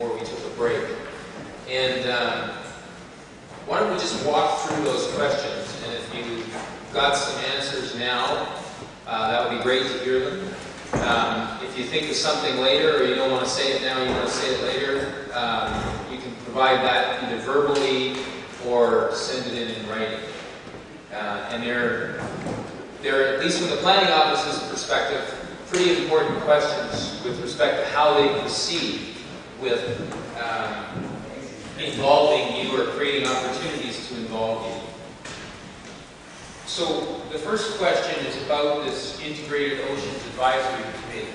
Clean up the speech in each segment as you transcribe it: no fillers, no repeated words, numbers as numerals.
before we took a break. And why don't we just walk through those questions, and if you got some answers now, that would be great to hear them. If you think of something later, or you don't want to say it now, you want to say it later, you can provide that either verbally or send it in writing. And they're, at least from the planning office's perspective, pretty important questions with respect to how they proceed with involving you or creating opportunities to involve you. So the first question is about this Integrated Oceans Advisory Committee.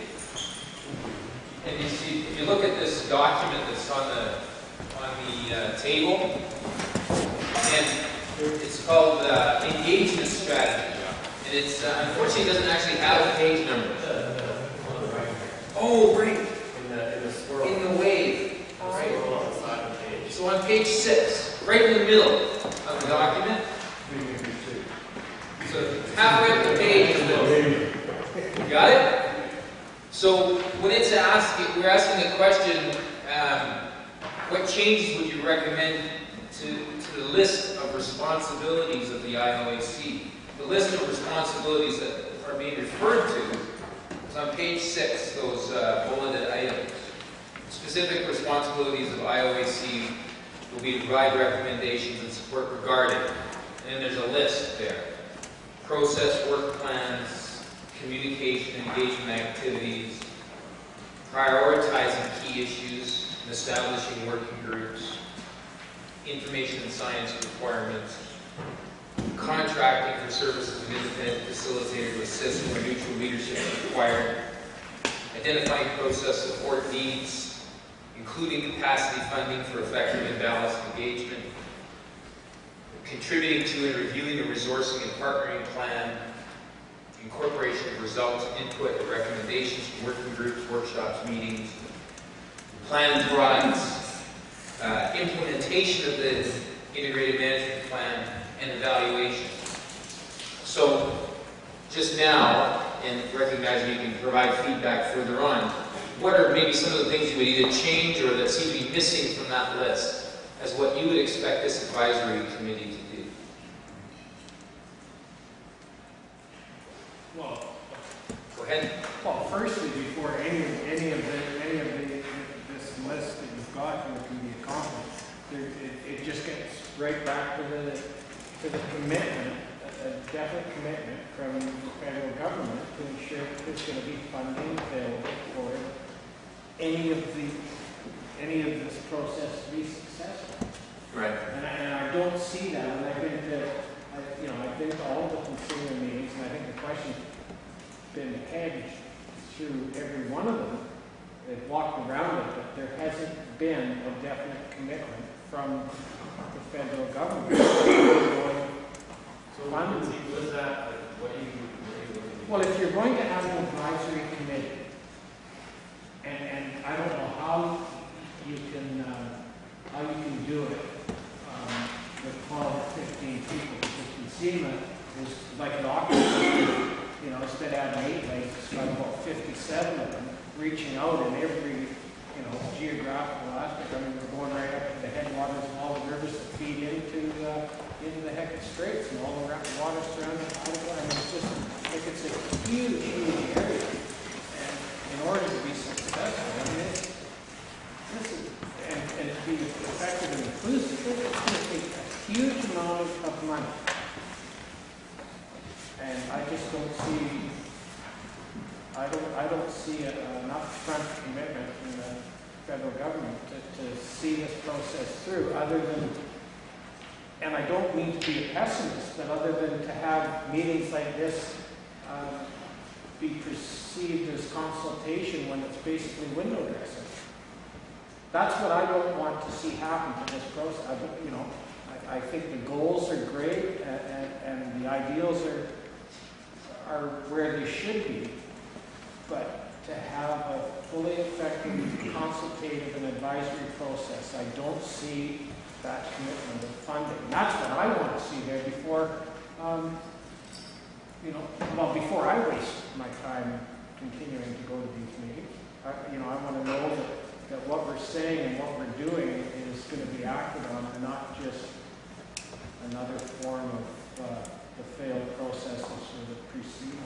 And you see, if you look at this document that's on the table, and it's called Engagement Strategy. And it's unfortunately it doesn't actually have a page number. Oh, right. In the swirl. In the wave. Right. On the side of the page. So on page 6, right in the middle of the document. So halfway up the page in the middle. Got it? So when it's asking, we're asking the question, what changes would you recommend to the list of responsibilities of the IOAC? The list of responsibilities that are being referred to is on page 6, those bulleted items. Specific responsibilities of IOAC will be to provide recommendations and support regarding. And then there's a list there. Process work plans, communication and engagement activities, prioritizing key issues, and establishing working groups, information and science requirements, contracting for services of independent facilitator to assist where neutral leadership is required, identifying process support needs, including capacity funding for effective and balanced engagement, contributing to and reviewing a resourcing and partnering plan, incorporation of results, input, and recommendations from working groups, workshops, meetings, plan drawings, implementation of the integrated management plan, and evaluation. So, just now, and recognizing you can provide feedback further on, what are maybe some of the things you would either change or that seem to be missing from that list as what you would expect this advisory committee to do? Well, go ahead. Well, firstly, before any of this list that you've got here can be accomplished, it just gets right back to the commitment, a definite commitment from the federal government to ensure that there's going to be funding available for any of this process to be successful. Right. And I don't see that. And I've been to all the consumer meetings, and I think the question's been hedged through every one of them. They've walked around it, but there hasn't been a definite commitment from the federal government. So what is that? What do you well, if you're going to have an advisory committee, and I don't know how you can do it with 12 or 15 people, because PNCIMA is like an auction. Instead of having 8 legs, it's got about 57 of them reaching out in every geographical aspect. I mean, we're going right up to the headwaters of all the rivers that feed into the Hecate Straits and all the water surrounding Idaho. I mean, it's a huge, huge area. And in order to be successful, I mean, and to be effective and inclusive, it's going to take a huge amount of money. And I just don't see. I don't see an upfront commitment from the federal government to see this process through, other than, and I don't mean to be a pessimist, but other than to have meetings like this be perceived as consultation when it's basically window dressing. That's what I don't want to see happen to this process. I think the goals are great, and the ideals are where they should be. But to have a fully effective consultative and advisory process, I don't see that commitment of funding. That's what I want to see there before, before I waste my time continuing to go to these meetings. I want to know that that what we're saying and what we're doing is going to be acted on, and not just another form of the failed processes that preceded.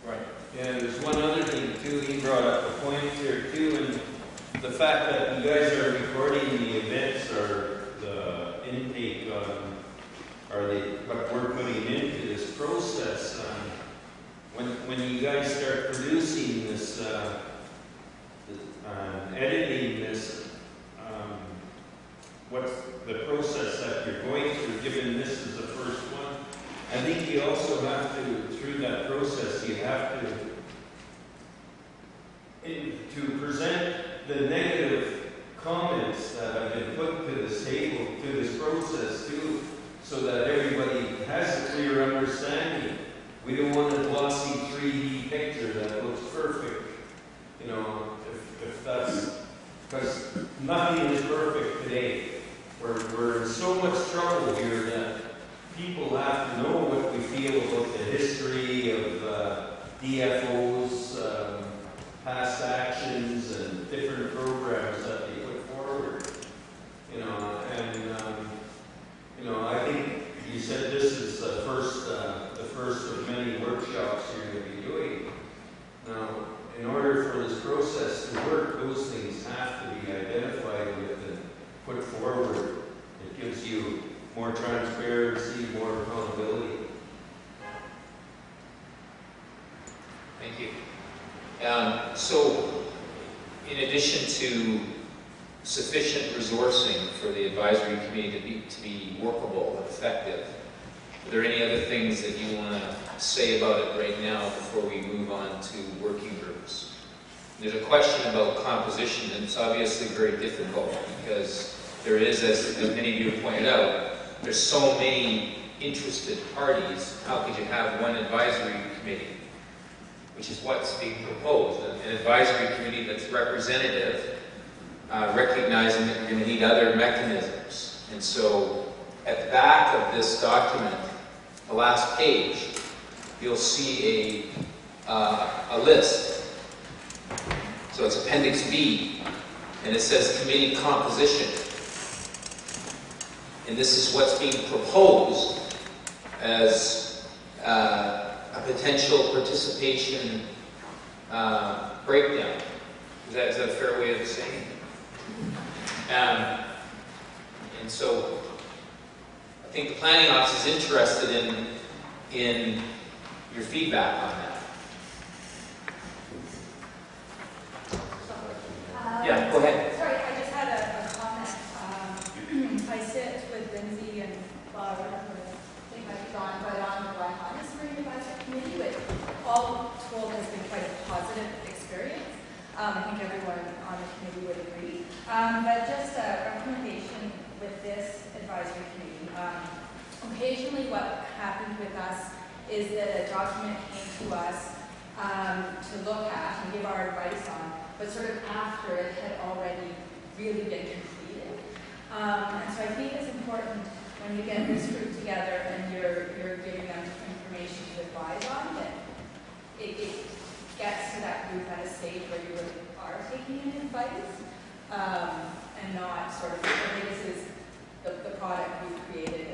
Right. Yeah, there's one other thing too. He brought up a point here too, and the fact that you guys are recording the events or the intake on, or what we're putting into this process. When you guys start producing this, editing this, what's the process that you're going through, given this is the first one, I think you also have to, through that process, you have to present the negative comments that have been put to this table, to this process too, so that everybody has a clear understanding. We don't want a glossy 3D picture that looks perfect. You know, if that's, because nothing is perfect today. We're in so much trouble here that people have to know what we feel about the history of DFOs, past actions, and different programs that they put forward. You know, and you know, I think you said this is the first of many workshops you're going to be doing. Now, in order for this process to work, those things have to be identified with and put forward. It gives you more transparency, more accountability. Thank you. So, in addition to sufficient resourcing for the advisory committee to be workable and effective, are there any other things that you want to say about it right now before we move on to working groups? There's a question about composition, and it's obviously very difficult because there is, as many of you have pointed out, there's so many interested parties. How could you have one advisory committee, which is what's being proposed, an advisory committee that's representative, recognizing that you're going to need other mechanisms. And so at the back of this document, the last page, you'll see a list. So it's Appendix B, and it says committee composition. And this is what's being proposed as a potential participation breakdown. Is that a fair way of saying it? And so I think the planning office is interested in your feedback on that. Yeah, go ahead. Sorry, I just had a comment. I sit with Lindsay and Laura, I think I've gone quite on the Black Honest Marine Advisory Committee, which all told has been quite a positive experience. I think everyone on the committee would agree. But just a recommendation with this advisory committee. Occasionally what happened with us is that a document came to us to look at and give our advice on, but sort of after it had already really been completed. And so I think it's important when you get this group together and you're giving them information to advise on, that it gets to that group at a stage where you really are taking in advice, and not sort of, okay, this is the product we've created,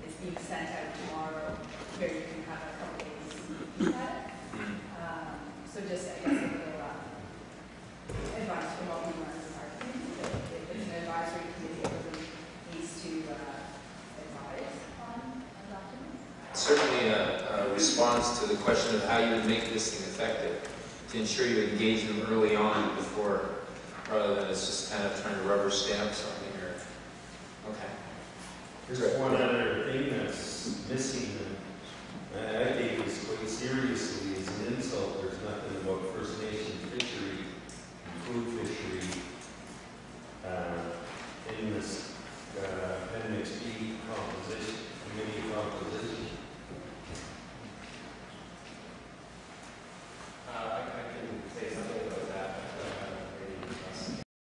it's being sent out tomorrow, here you can have a couple days to look at it. So just, I guess, a little advice from what we learned in our community, that if it's an advisory committee, it really needs to advise on documents. Certainly a response to the question of how you would make this thing effective, to ensure you engage them early on before, rather than it's just kind of trying to rubber stamp something here. Okay. There's one other thing that's missing, and I take this quite seriously, is an insult. There's nothing about First Nation fishery, food fishery,